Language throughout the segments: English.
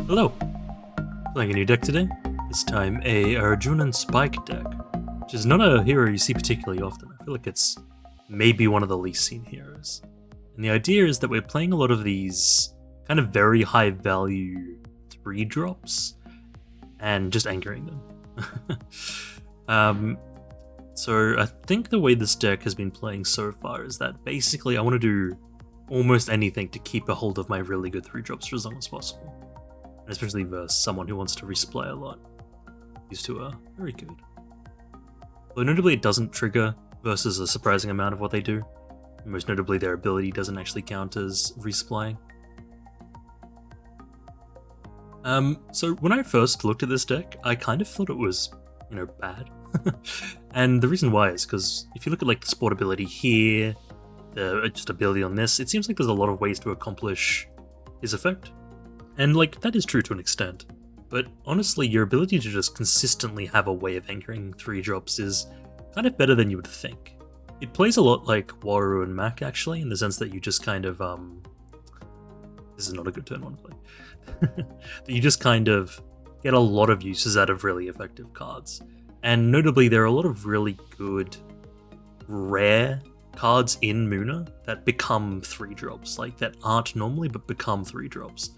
Hello! Playing a new deck today, this time a Arjun Spike deck, which is not a hero you see particularly often. I feel like it's maybe one of the least seen heroes. And the idea is that we're playing a lot of these kind of very high value 3-drops and just anchoring them. So I think the way this deck has been playing so far is that basically I want to do almost anything to keep a hold of my really good 3-drops for as long as possible. And especially versus someone who wants to resupply a lot. These two are very good. Though notably it doesn't trigger versus a surprising amount of what they do. Most notably their ability doesn't actually count as resupplying. So when I first looked at this deck, I kind of thought it was, bad. And the reason why is because if you look at like the sport ability here, the just ability on this, it seems like there's a lot of ways to accomplish his effect. And like that is true to an extent. But honestly, your ability to just consistently have a way of anchoring 3-drops is kind of better than you would think. It plays a lot like Waru and Mac actually, in the sense that you just kind of this is not a good turn one to play. That you just kind of get a lot of uses out of really effective cards. And notably, there are a lot of really good, rare cards in Muna that become 3-drops, like that aren't normally but become 3-drops.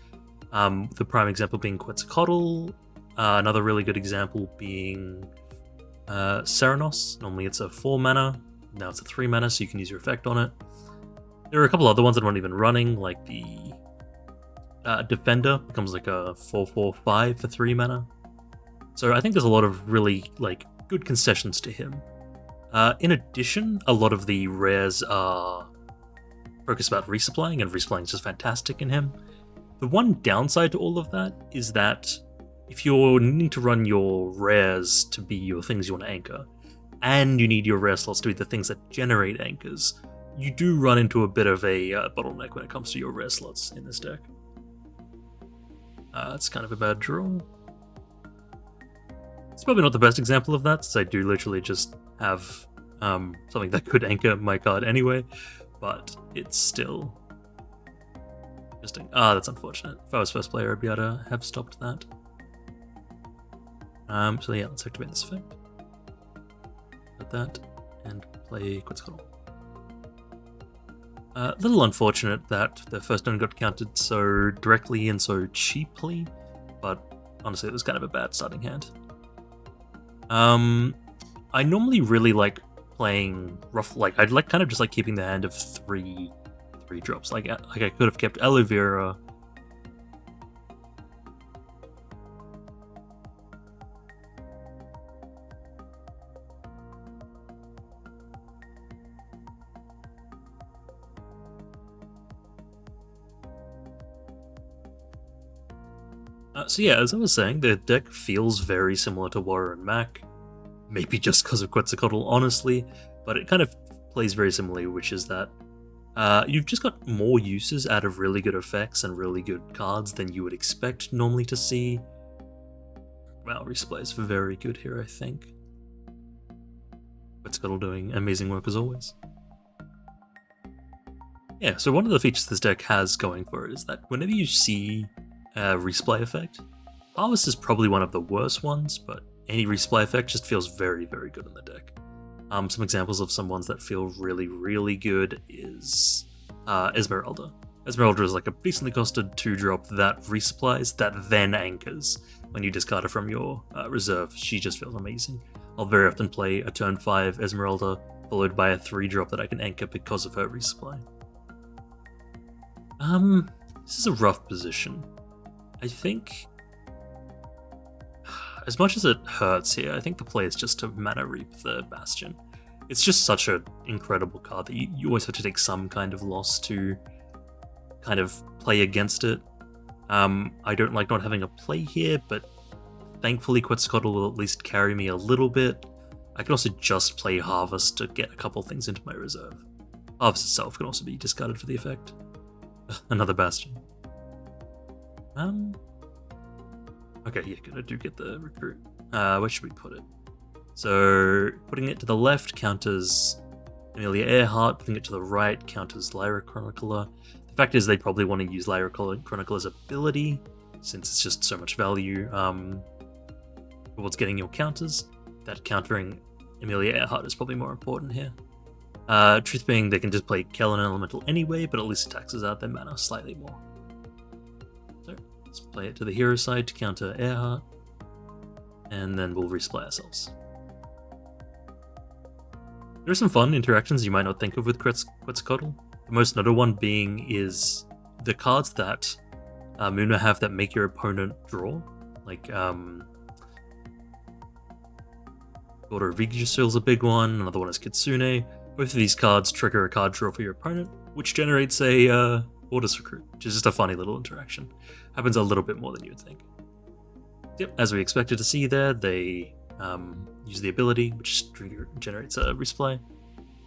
The prime example being Quetzalcoatl, another really good example being Serenos. Normally it's a 4 mana, now it's a 3 mana, so you can use your effect on it. There are a couple other ones that aren't even running, like the Defender becomes like a 4/4/5 for 3 mana. So I think there's a lot of really good concessions to him. In addition, a lot of the rares are focused about resupplying, and resupplying is just fantastic in him. The one downside to all of that is that if you're needing to run your rares to be your things you want to anchor, and you need your rare slots to be the things that generate anchors, you do run into a bit of a bottleneck when it comes to your rare slots in this deck. It's kind of a bad draw. It's probably not the best example of that, since I do literally just have something that could anchor my card anyway, but it's still interesting. That's unfortunate. If I was first player, I'd be able to have stopped that. So yeah, let's activate this effect. Put that, and play Quetzalcoatl. A little unfortunate that the first turn got counted so directly and so cheaply, but honestly it was kind of a bad starting hand. I normally really like playing rough, I'd like kind of just like keeping the hand of 3-drops. Like I could have kept Aloe Vera. So yeah, as I was saying, the deck feels very similar to Waru and Mac. Maybe just because of Quetzalcoatl, honestly, but it kind of plays very similarly, which is that you've just got more uses out of really good effects and really good cards than you would expect normally to see. Well, resupply is very good here, I think. Quetzalcoatl doing amazing work as always. Yeah, so one of the features this deck has going for it is that whenever you see a resupply effect, Harvest is probably one of the worst ones, but any resupply effect just feels very, very good in the deck. Some examples of some ones that feel really, really good is Esmeralda. Esmeralda is like a decently costed 2-drop that resupplies, that then anchors when you discard her from your reserve. She just feels amazing. I'll very often play a turn 5 Esmeralda followed by a 3-drop that I can anchor because of her resupply. This is a rough position. I think, as much as it hurts here, I think the play is just to Mana Reap the Bastion. It's just such an incredible card that you always have to take some kind of loss to kind of play against it. I don't like not having a play here, but thankfully Quetzalcoatl will at least carry me a little bit. I can also just play Harvest to get a couple things into my reserve. Harvest itself can also be discarded for the effect. Another Bastion. Okay, yeah, I do get the recruit. Where should we put it? So, putting it to the left counters Amelia Earhart, putting it to the right counters Lyra Chronicler. The fact is they probably want to use Lyra Chronicler's ability, since it's just so much value towards getting your counters, that countering Amelia Earhart is probably more important here. Truth being, they can just play Kellen Elemental anyway, but at least it taxes out their mana slightly more. So let's play it to the hero side to counter Earhart, and then we'll resupply ourselves. There are some fun interactions you might not think of with Quetzalcoatl. The most notable one being is the cards that Muna have that make your opponent draw, like Daughter of Yggdrasil is a big one, another one is Kitsune. Both of these cards trigger a card draw for your opponent, which generates a Orders Recruit, which is just a funny little interaction. Happens a little bit more than you would think. Yep, as we expected to see there, they use the ability, which generates a resupply.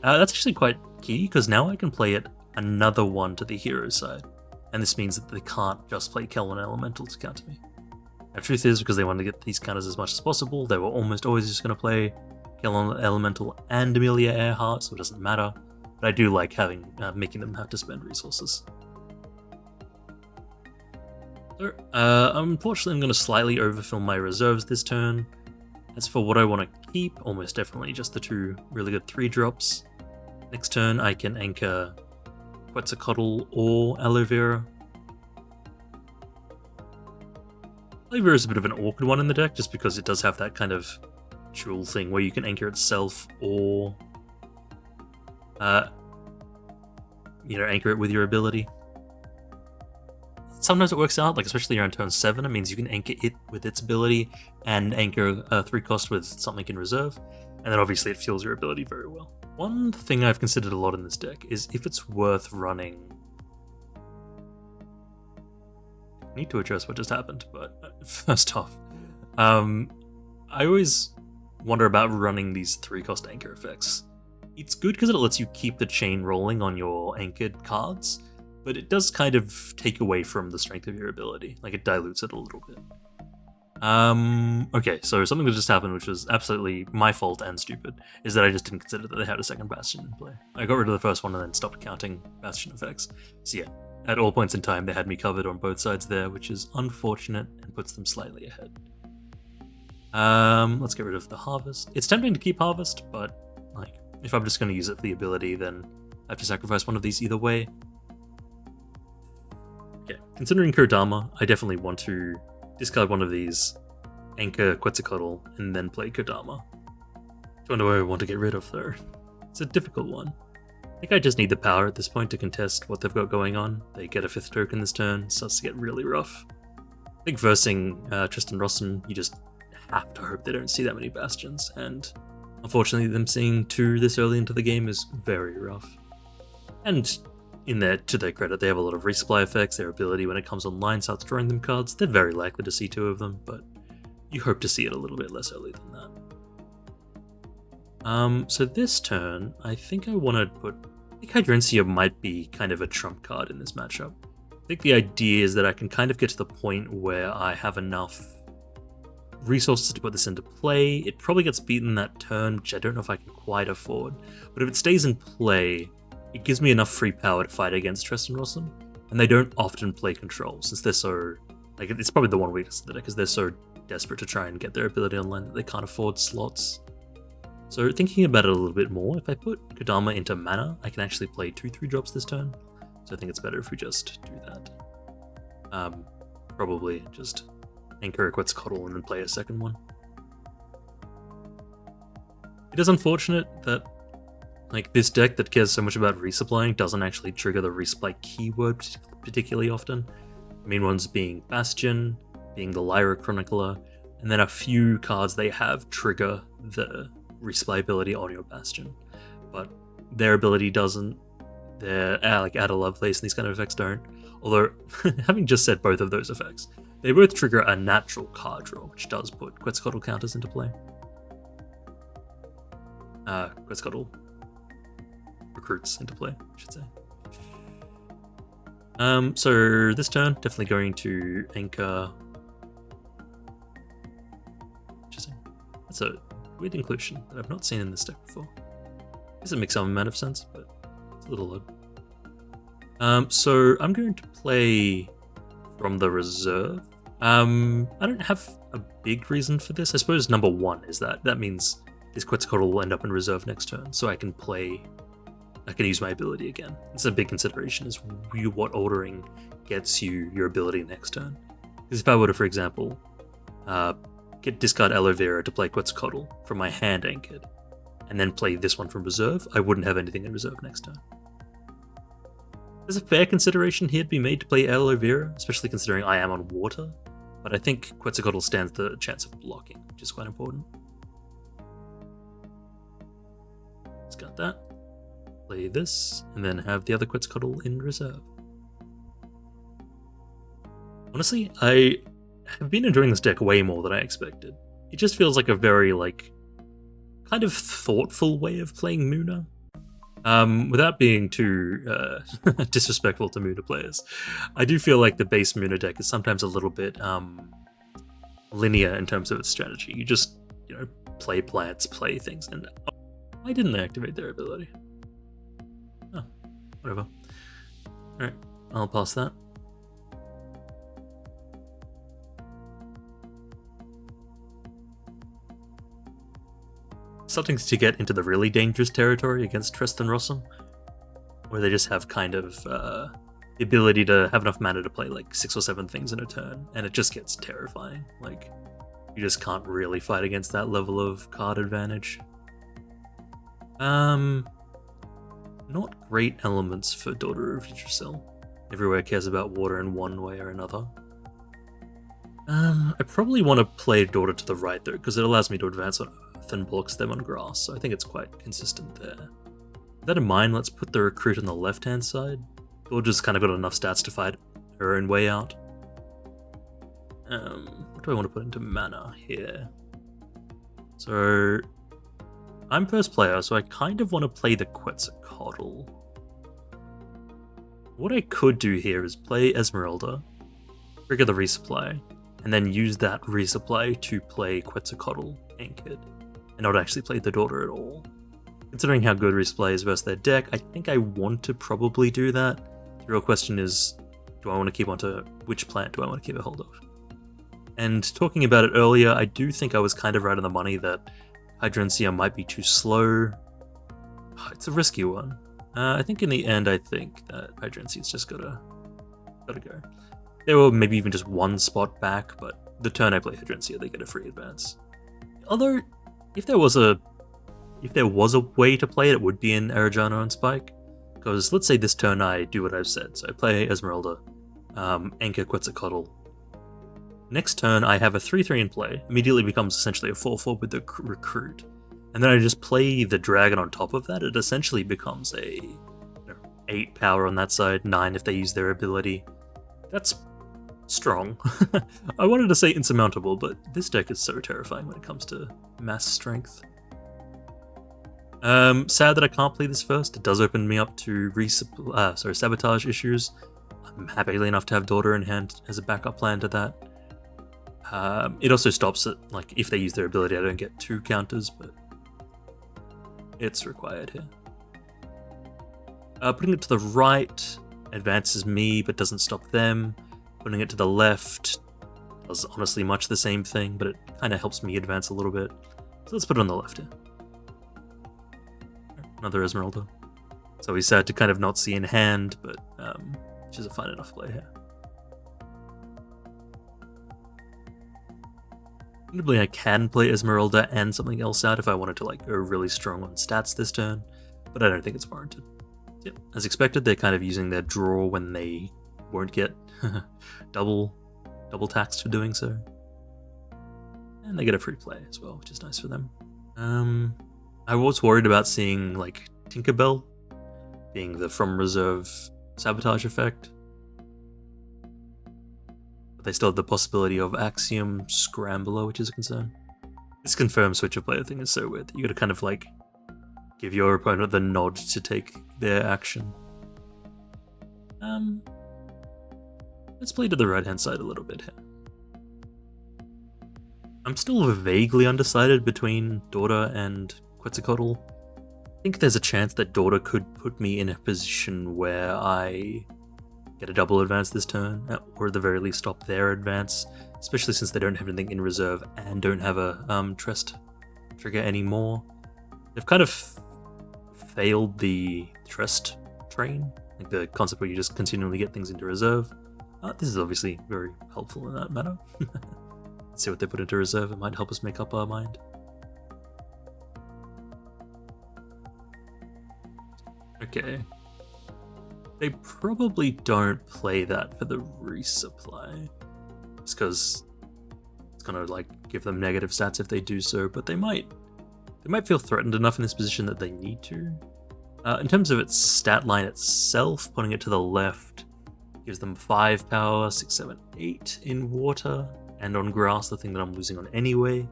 That's actually quite key, because now I can play it another one to the hero side, and this means that they can't just play Kelvin Elemental to counter me. Now, truth is, because they wanted to get these counters as much as possible, they were almost always just going to play Kelvin Elemental and Amelia Earhart, so it doesn't matter, but I do like having making them have to spend resources. So, unfortunately, I'm going to slightly overfill my reserves this turn. As for what I want to keep, almost definitely just the two really good 3-drops. Next turn, I can anchor Quetzalcoatl or Aloe Vera. Aloe Vera is a bit of an awkward one in the deck, just because it does have that kind of dual thing where you can anchor itself or, anchor it with your ability. Sometimes it works out, like especially around turn 7, it means you can anchor it with its ability and anchor a 3-cost with something in reserve, and then obviously it fuels your ability very well. One thing I've considered a lot in this deck is if it's worth running... I need to address what just happened, but first off, I always wonder about running these 3-cost anchor effects. It's good because it lets you keep the chain rolling on your anchored cards, but it does kind of take away from the strength of your ability. Like, it dilutes it a little bit. Okay, so something that just happened, which was absolutely my fault and stupid, is that I just didn't consider that they had a second Bastion in play. I got rid of the first one and then stopped counting Bastion effects. So yeah, at all points in time, they had me covered on both sides there, which is unfortunate and puts them slightly ahead. Let's get rid of the Harvest. It's tempting to keep Harvest, but like, if I'm just going to use it for the ability, then I have to sacrifice one of these either way. Okay, considering Kodama, I definitely want to discard one of these, anchor Quetzalcoatl, and then play Kodama. Which one do I want to get rid of, though? It's a difficult one. I think I just need the power at this point to contest what they've got going on. They get a 5th token this turn, it starts to get really rough. I think versing Tristan Rossum, you just have to hope they don't see that many Bastions, and unfortunately them seeing 2 this early into the game is very rough. And to their credit, they have a lot of resupply effects. Their ability when it comes online starts drawing them cards. They're very likely to see 2 of them, but you hope to see it a little bit less early than that. So this turn, I think I want to put... I think Hydrencia might be kind of a trump card in this matchup. I think the idea is that I can kind of get to the point where I have enough resources to put this into play. It probably gets beaten that turn, which I don't know if I can quite afford. But if it stays in play, it gives me enough free power to fight against Tristan Rossum, and they don't often play control, since they're so... like, it's probably the one weakness of the deck, because they're so desperate to try and get their ability online that they can't afford slots. So thinking about it a little bit more, if I put Kodama into mana, I can actually play 2 3-drops this turn, so I think it's better if we just do that. Probably just anchor a Quetzalcoatl and then play a second one. It is unfortunate that like, this deck that cares so much about resupplying doesn't actually trigger the resupply keyword particularly often. The main ones being Bastion, being the Lyra Chronicler, and then a few cards they have trigger the resupply ability on your Bastion. But their ability doesn't, their like Add a Lovelace and these kind of effects don't. Although, having just said both of those effects, they both trigger a natural card draw, which does put Quetzalcoatl counters into play. Quetzalcoatl recruits into play, I should say. So this turn, definitely going to anchor... Interesting. That's a weird inclusion that I've not seen in this deck before. I guess it makes some amount of sense, but it's a little odd. So I'm going to play from the reserve I don't have a big reason for this. I suppose number one is that means this Quetzalcoatl will end up in reserve next turn, so I can use my ability again. It's a big consideration, is what ordering gets you your ability next turn. Because if I were to, for example, discard Aloe Vera to play Quetzalcoatl from my hand anchored, and then play this one from reserve, I wouldn't have anything in reserve next turn. There's a fair consideration here to be made to play Aloe Vera, especially considering I am on water, but I think Quetzalcoatl stands the chance of blocking, which is quite important. Discard that. Play this, and then have the other Quetzalcoatl in reserve. Honestly, I have been enjoying this deck way more than I expected. It just feels like a very, kind of thoughtful way of playing Muna. Without being too disrespectful to Muna players, I do feel like the base Muna deck is sometimes a little bit linear in terms of its strategy. You just, play plants, play things, and why didn't they activate their ability? Oh, whatever. Alright, I'll pass that. Starting to get into the really dangerous territory against Tristan Rossum, where they just have kind of the ability to have enough mana to play 6 or 7 things in a turn, and it just gets terrifying. You just can't really fight against that level of card advantage. Not great elements for Daughter of Yggdrasil. Everywhere cares about water in one way or another. I probably want to play Daughter to the right though, because it allows me to advance on Earth and blocks them on grass, so I think it's quite consistent there. With that in mind, let's put the Recruit on the left-hand side. Daughter's kind of got enough stats to fight her own way out. What do I want to put into mana here? So, I'm first player, so I kind of want to play the Quetzalcoatl. What I could do here is play Esmeralda, trigger the resupply, and then use that resupply to play Quetzalcoatl anchored, and not actually play the Daughter at all. Considering how good resupply is versus their deck, I think I want to probably do that. The real question is, do I want to keep onto which plant do I want to keep a hold of? And talking about it earlier, I do think I was kind of right on the money that Hydransia might be too slow. It's a risky one. I think in the end, I think that Hydransia's just gotta go. They were maybe even just one spot back, but the turn I play Hydransia, they get a free advance. Although, if there was a way to play it, it would be in Arjun Spike. Because let's say this turn I do what I've said. So I play Esmeralda, anchor Quetzalcoatl. Next turn I have a 3/3 in play, immediately becomes essentially a 4/4 with the Recruit. And then I just play the Dragon on top of that. It essentially becomes a 8 power on that side, 9 if they use their ability. That's strong. I wanted to say insurmountable, but this deck is so terrifying when it comes to mass strength. Sad that I can't play this first. It does open me up to sabotage issues. I'm happy enough to have Daughter in hand as a backup plan to that. It also stops it, if they use their ability, I don't get 2 counters, but it's required here. Putting it to the right advances me, but doesn't stop them. Putting it to the left does honestly much the same thing, but it kind of helps me advance a little bit. So let's put it on the left here. Another Esmeralda. So he's sad to kind of not see in hand, but she's a fine enough play here. Notably, I can play Esmeralda and something else out if I wanted to go really strong on stats this turn, but I don't think it's warranted. Yep, as expected, they're kind of using their draw when they won't get double taxed for doing so. And they get a free play as well, which is nice for them. I was worried about seeing Tinkerbell being the from reserve sabotage effect. But they still have the possibility of Axiom Scrambler, which is a concern. This confirm switcher player thing is so weird. You gotta kind of give your opponent the nod to take their action. Let's play to the right hand side a little bit here. I'm still vaguely undecided between Daughter and Quetzalcoatl. I think there's a chance that Daughter could put me in a position where I get a double advance this turn, or at the very least stop their advance, especially since they don't have anything in reserve and don't have a Trest trigger anymore. They've kind of failed the Trest train, like the concept where you just continually get things into reserve. This is obviously very helpful in that manner. Let's see what they put into reserve. It might help us make up our mind. Okay. They probably don't play that for the resupply. Just because it's gonna like give them negative stats if they do so, but they might feel threatened enough in this position that they need to. In terms of its stat line itself, putting it to the left gives them 5 power, 6, 7, 8 in water, and on grass, the thing that I'm losing on anyway.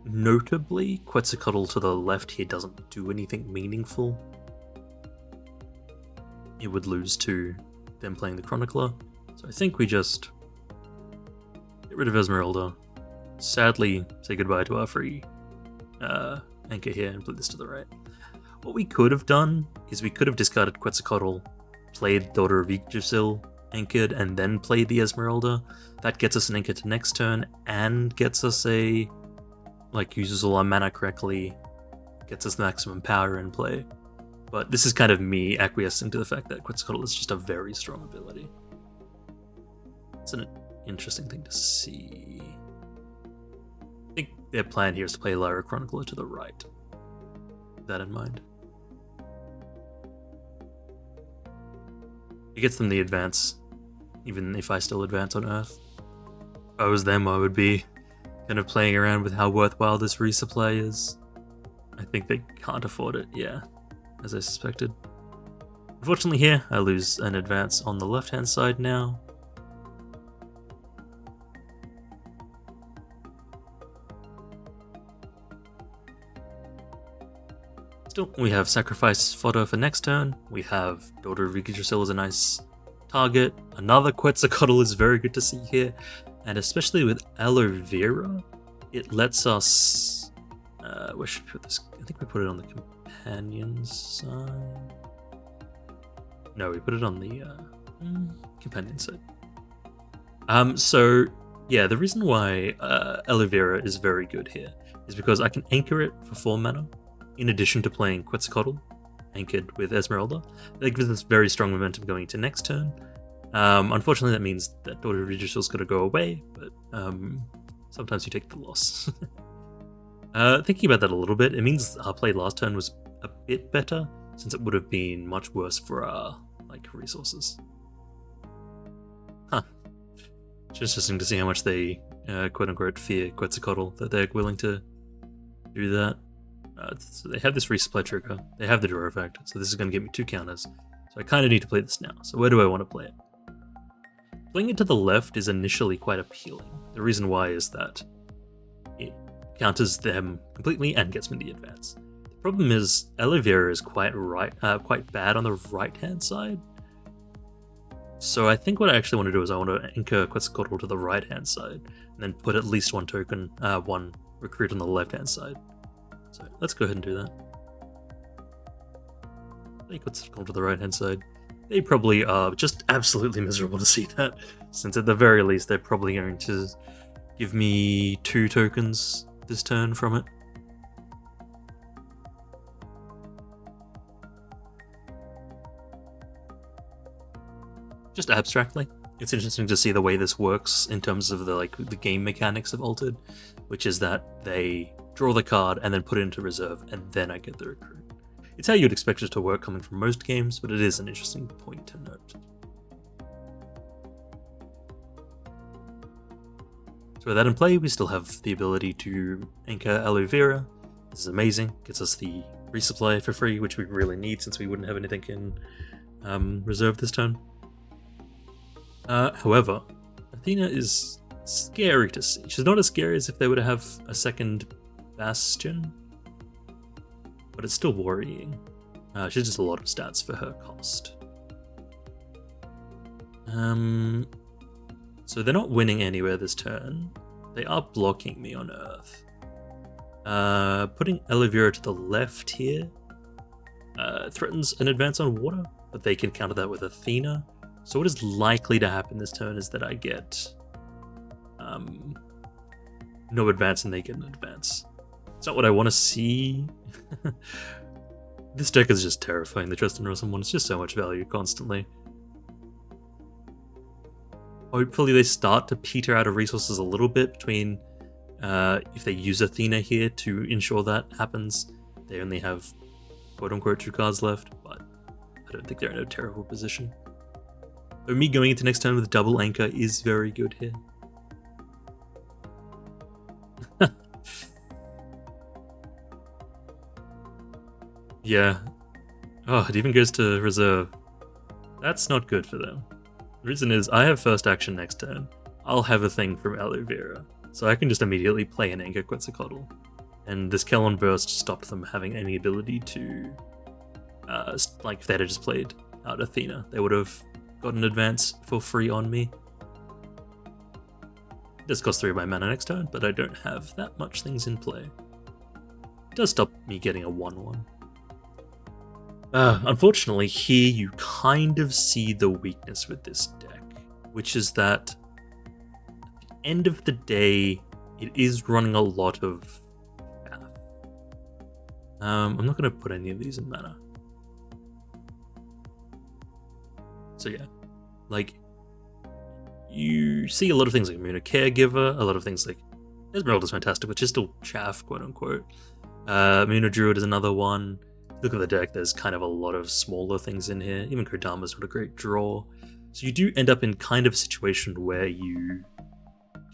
Notably, Quetzalcoatl to the left here doesn't do anything meaningful. It would lose to them playing the Chronicler, so I think we just get rid of Esmeralda. Sadly, say goodbye to our free anchor here and put this to the right. What we could have done is we could have discarded Quetzalcoatl, played Daughter of Yggdrasil, anchored, and then played the Esmeralda. That gets us an anchor to next turn and gets us a, like, uses all our mana correctly, gets us maximum power in play. But this is kind of me acquiescing to the fact that Quetzalcoatl is just a very strong ability. It's an interesting thing to see. I think their plan here is to play Lyra Chronicler to the right. Keep that in mind. It gets them the advance, even if I still advance on Earth. If I was them, I would be kind of playing around with how worthwhile this resupply is. I think they can't afford it, yeah, as I suspected. Unfortunately here, I lose an advance on the left-hand side now. Still, we have Sacrifice fodder for next turn. We have Daughter of Yggdrasil as a nice target. Another Quetzalcoatl is very good to see here. And especially with Aloe Vera, it lets us... where should we put this? I think we put it on the Companion's side. No, we put it on the Companion side. So, yeah, the reason why Aloe Vera is very good here is because I can anchor it for 4 mana, in addition to playing Quetzalcoatl, anchored with Esmeralda. That gives us very strong momentum going into next turn. Unfortunately, that means that Daughter of Yggdrasil's got to go away, but sometimes you take the loss. Thinking about that a little bit, it means our play last turn was a bit better, since it would have been much worse for our resources. Huh. It's interesting to see how much they quote-unquote fear Quetzalcoatl, that they're willing to do that. So they have this resupply trigger, they have the draw effect, so this is going to give me 2 counters. So I kind of need to play this now. So where do I want to play it? Playing it to the left is initially quite appealing. The reason why is that it counters them completely and gets me the advance. The problem is Aloe Vera is quite bad on the right-hand side. So I think what I actually want to do is I want to anchor Quetzalcoatl to the right-hand side, and then put at least one token, one recruit on the left-hand side. So let's go ahead and do that. They Quetzalcoatl to the right-hand side. They probably are just absolutely miserable to see that, since at the very least they're probably going to give me 2 tokens this turn from it. Just abstractly, it's interesting to see the way this works in terms of the game mechanics have altered, which is that they draw the card and then put it into reserve, and then I get the recruit. It's how you'd expect it to work coming from most games, but it is an interesting point to note. So with that in play, we still have the ability to anchor Aloe Vera. This is amazing, gets us the resupply for free, which we really need since we wouldn't have anything in reserve this turn. However, Athena is scary to see. She's not as scary as if they were to have a second Bastion, but it's still worrying. She's just a lot of stats for her cost. So they're not winning anywhere this turn. They are blocking me on Earth. Putting Aloe Vera to the left here threatens an advance on water, but they can counter that with Athena. So what is likely to happen this turn is that I get no advance and they get an advance. It's not what I want to see. This deck is just terrifying. The Tristan Rosen one is just so much value constantly. Hopefully they start to peter out of resources a little bit between if they use Athena here to ensure that happens. They only have quote-unquote 2 cards left, but I don't think they're in a terrible position. So me going into next turn with double anchor is very good here. Yeah. Oh, it even goes to reserve. That's not good for them. The reason is I have first action next turn. I'll have a thing from Aloe Vera, so I can just immediately play an Anchor Quetzalcoatl. And this Kelon Burst stopped them having any ability to, like if they had just played out Athena, they would have gotten advance for free on me. It does cost 3 of my mana next turn, but I don't have that much things in play. It does stop me getting a 1/1. Unfortunately, here you kind of see the weakness with this deck, which is that at the end of the day, it is running a lot of path. I'm not going to put any of these in mana. So yeah, like, you see a lot of things like Muna Caregiver, a lot of things like Esmeralda's fantastic, which is still chaff, quote unquote. Muna Druid is another one. Look at the deck, there's kind of a lot of smaller things in here. Even Kodama's not a great draw. So you do end up in kind of a situation where you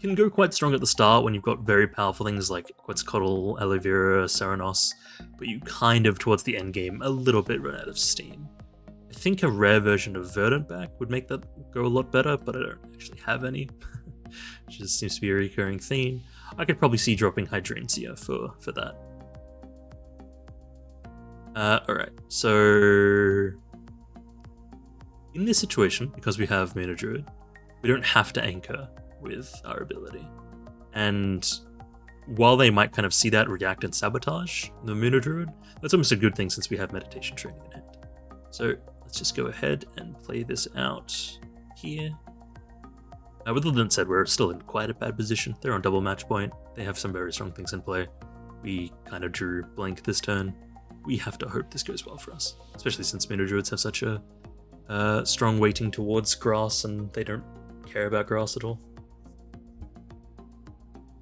can go quite strong at the start when you've got very powerful things like Quetzalcoatl, Aloe Vera, Serenos, but you kind of, towards the end game, a little bit run out of steam. I think a rare version of Verdant back would make that go a lot better, but I don't actually have any. Which just seems to be a recurring theme. I could probably see dropping Hydrangea for that. Alright, so in this situation, because we have Muna Druid, we don't have to anchor with our ability. And while they might kind of see that, react, and sabotage the Muna Druid, that's almost a good thing since we have meditation training in hand. So let's just go ahead and play this out here. With all that said, we're still in quite a bad position. They're on double match point. They have some very strong things in play. We kind of drew blank this turn. We have to hope this goes well for us, especially since Muna Druids have such a strong weighting towards grass and they don't care about grass at all.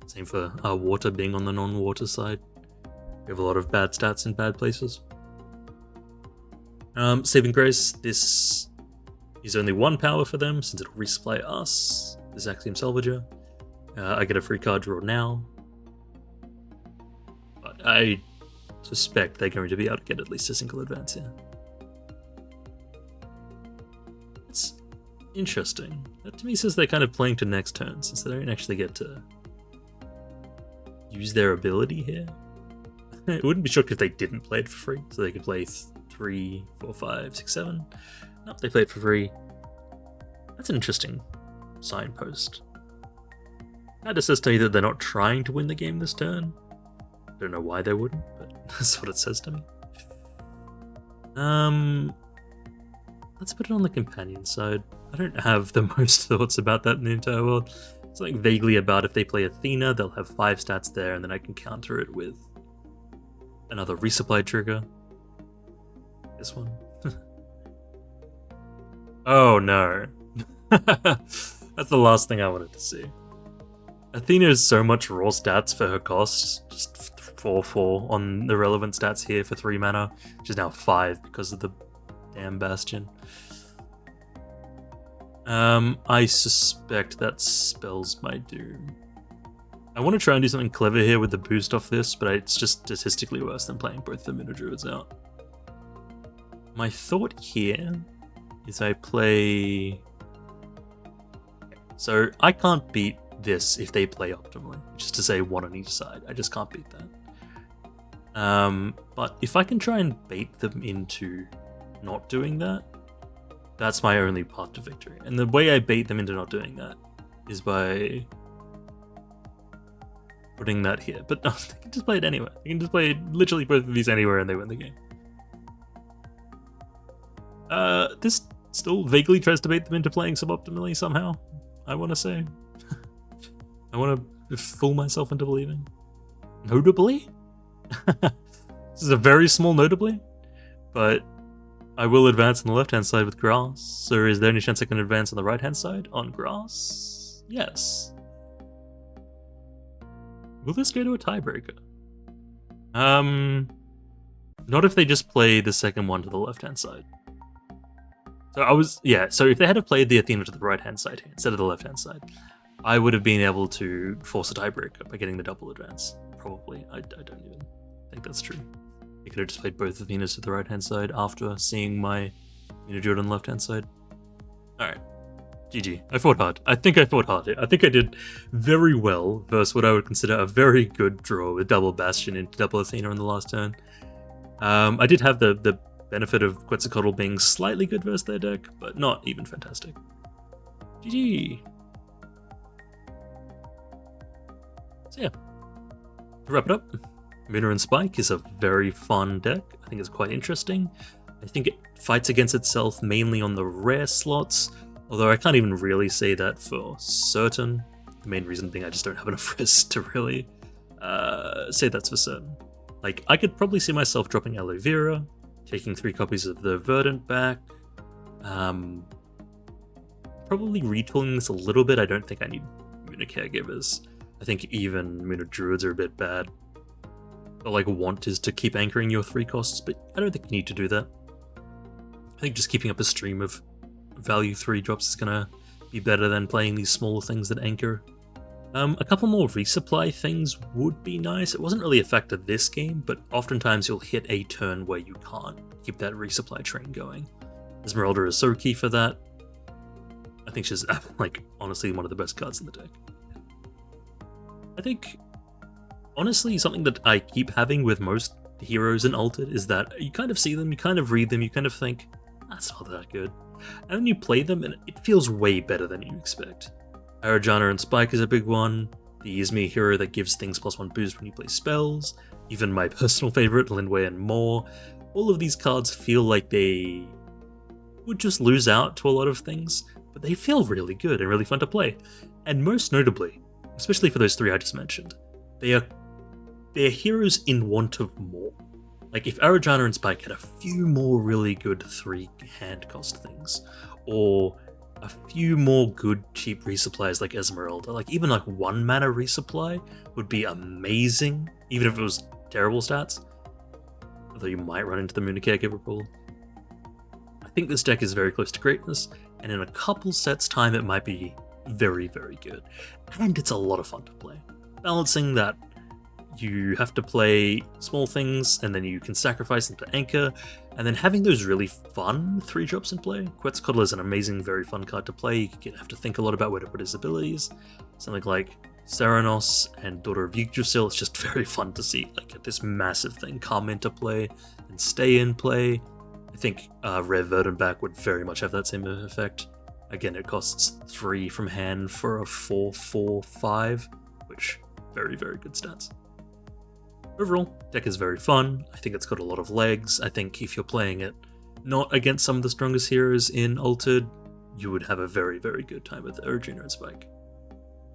Same for our water being on the non-water side. We have a lot of bad stats in bad places. Saving Grace, this is only 1 power for them since it'll resupply us. This Axiom Salvager. I get a free card draw now. But I suspect they're going to be able to get at least a single advance here. It's interesting. That to me says they're kind of playing to next turn, since they don't actually get to use their ability here. It wouldn't be shocked if they didn't play it for free, so they could play 3, 4, 5, 6, 7. Nope, they play it for free. That's an interesting signpost. That just says to me that they're not trying to win the game this turn. Don't know why they wouldn't, but that's what it says to me. Let's put it on the companion side. I don't have the most thoughts about that in the entire world. Something vaguely about if they play Athena, they'll have 5 stats there, and then I can counter it with another resupply trigger. This one. Oh no. That's the last thing I wanted to see. Athena is so much raw stats for her cost, just 4/4 on the relevant stats here for 3 mana, which is now 5 because of the damn Bastion. I suspect that spells my doom. I want to try and do something clever here with the boost off this, but it's just statistically worse than playing both the Muna Druids out. My thought here is I play... So I can't beat this if they play optimally, which is to say 1 on each side. I just can't beat that. But if I can try and bait them into not doing that, that's my only path to victory. And the way I bait them into not doing that is by putting that here. But no, they can just play it anywhere. They can just play literally both of these anywhere and they win the game. This still vaguely tries to bait them into playing suboptimally somehow, I want to say. I want to fool myself into believing. Notably? This is a very small notably, but I will advance on the left-hand side with grass. So is there any chance I can advance on the right-hand side on grass? Yes. Will this go to a tiebreaker? Not if they just play the second one to the left-hand side. So if they had played the Athena to the right-hand side here, instead of the left-hand side, I would have been able to force a tiebreaker by getting the double advance. Probably. I don't even think that's true. I could have just played both Athenas to the right-hand side after seeing my Muna on the left-hand side. Alright. GG. I fought hard. I think I fought hard here. I think I did very well versus what I would consider a very good draw with double Bastion into double Athena on the last turn. I did have the benefit of Quetzalcoatl being slightly good versus their deck, but not even fantastic. GG. So yeah. To wrap it up, Muna and Spike is a very fun deck. I think it's quite interesting. I think it fights against itself mainly on the rare slots, although I can't even really say that for certain. The main reason being I just don't have enough res to really say that's for certain. Like, I could probably see myself dropping Aloe Vera, taking 3 copies of the Verdant back, probably retooling this a little bit. I don't think I need Muna Caregivers. I think even Muna Druids are a bit bad. But like, want is to keep anchoring your 3 costs, but I don't think you need to do that. I think just keeping up a stream of value 3 drops is gonna be better than playing these smaller things that anchor. A couple more resupply things would be nice. It wasn't really a factor this game, but oftentimes you'll hit a turn where you can't keep that resupply train going. Esmeralda is so key for that. I think she's, like, honestly one of the best cards in the deck. I think, honestly, something that I keep having with most heroes in Altered is that you kind of see them, you kind of read them, you kind of think, that's not that good. And then you play them and it feels way better than you expect. Arjun and Spike is a big one. The Izmi hero that gives things +1 boost when you play spells. Even my personal favorite, Lindway and more. All of these cards feel like they would just lose out to a lot of things, but they feel really good and really fun to play. And most notably, especially for those 3 I just mentioned, they're heroes in want of more. Like, if Arjun and Spike had a few more really good 3 hand cost things, or a few more good cheap resupplies like Esmeralda, like even like 1 mana resupply would be amazing, even if it was terrible stats. Although you might run into the Muna Caregiver pool. I think this deck is very close to greatness, and in a couple sets time it might be very, very good. And it's a lot of fun to play. Balancing that you have to play small things, and then you can sacrifice them to anchor, and then having those really fun 3 drops in play. Quetzalcoatl is an amazing, very fun card to play. You have to think a lot about where to put his abilities. Something like Serenos and Daughter of Yggdrasil, it's just very fun to see like this massive thing come into play and stay in play. I think Rare Verdant back would very much have that same effect. Again, it costs 3 from hand for a 4/4/5, which very, very good stats. Overall, deck is very fun. I think it's got a lot of legs. I think if you're playing it not against some of the strongest heroes in Altered, you would have a very, very good time with Arjun and Spike.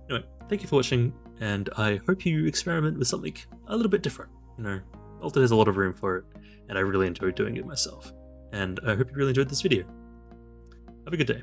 Anyway, thank you for watching, and I hope you experiment with something a little bit different. You know, Altered has a lot of room for it, and I really enjoyed doing it myself. And I hope you really enjoyed this video. Have a good day.